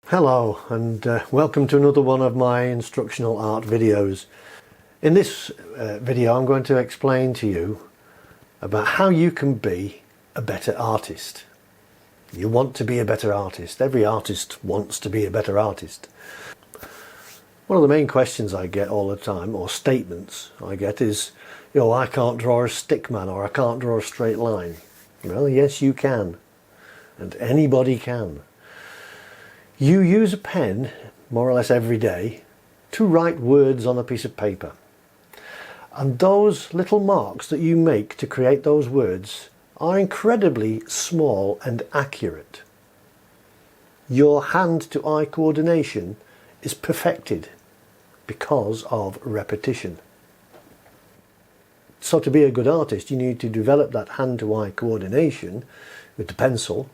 Hello and welcome to another one of my instructional art videos. In this video I'm going to explain to you about how you can be a better artist. You want to be a better artist. Every artist wants to be a better artist. One of the main questions I get all the time, or statements I get, is, I can't draw a stick man, or I can't draw a straight line. Well, yes you can, and anybody can. You use a pen more or less every day to write words on a piece of paper. And those little marks that you make to create those words are incredibly small and accurate. Your hand-to-eye coordination is perfected because of repetition. So to be a good artist, you need to develop that hand-to-eye coordination with the pencil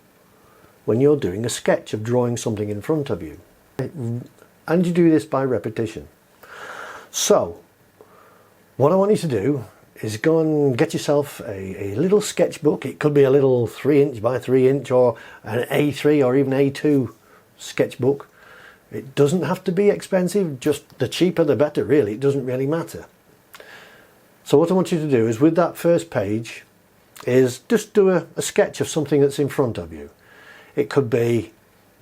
when you're doing a sketch of drawing something in front of you. And you do this by repetition. So, what I want you to do is go and get yourself a little sketchbook. It could be a little 3" by 3" or an A3 or even A2 sketchbook. It doesn't have to be expensive, just the cheaper the better really, it doesn't really matter. So what I want you to do is, with that first page, is just do a sketch of something that's in front of you. It could be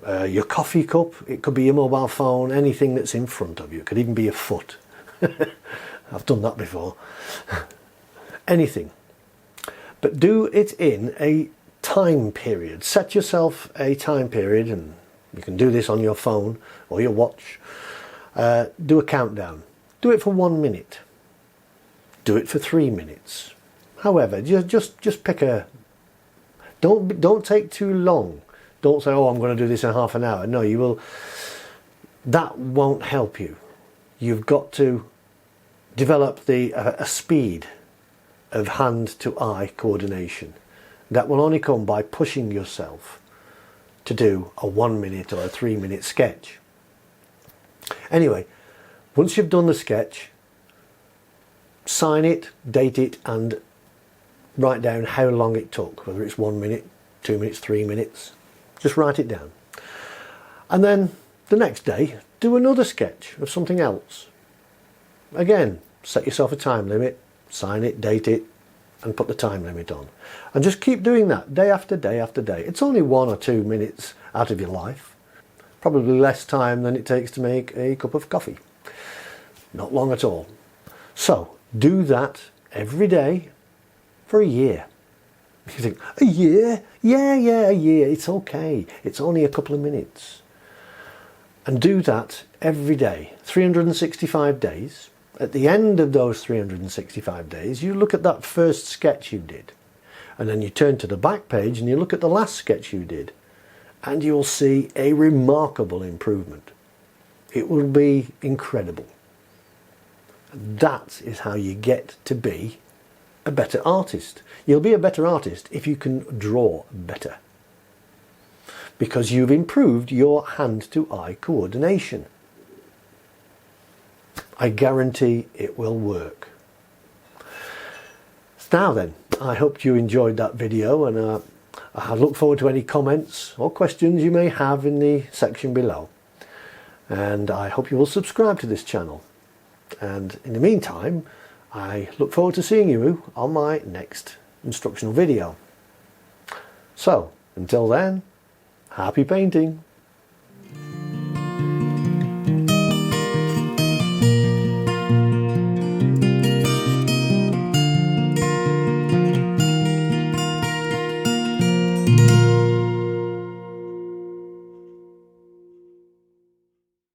your coffee cup, it could be your mobile phone, anything that's in front of you. It could even be your foot. I've done that before. Anything. But do it in a time period. Set yourself a time period, and you can do this on your phone or your watch. Do a countdown. Do it for 1 minute. Do it for 3 minutes. However, just pick a... Don't take too long. Don't say, I'm going to do this in half an hour. No, you will. That won't help you. You've got to develop a speed of hand-to-eye coordination. That will only come by pushing yourself to do a 1 minute or a 3 minute sketch. Anyway, once you've done the sketch, sign it, date it, and write down how long it took, whether it's 1 minute, 2 minutes, 3 minutes. Just write it down. And then the next day, do another sketch of something else. Again, set yourself a time limit, sign it, date it, and put the time limit on. And just keep doing that day after day after day. It's only 1 or 2 minutes out of your life. Probably less time than it takes to make a cup of coffee. Not long at all. So, do that every day for a year. You think, a year? Yeah, a year. It's okay. It's only a couple of minutes. And do that every day, 365 days. At the end of those 365 days, you look at that first sketch you did. And then you turn to the back page and you look at the last sketch you did. And you'll see a remarkable improvement. It will be incredible. That is how you get to be a better artist. You'll be a better artist if you can draw better, because you've improved your hand-to-eye coordination. I guarantee it will work. Now then, I hope you enjoyed that video, and I look forward to any comments or questions you may have in the section below. And I hope you will subscribe to this channel. And in the meantime, I look forward to seeing you on my next instructional video. So, until then, happy painting!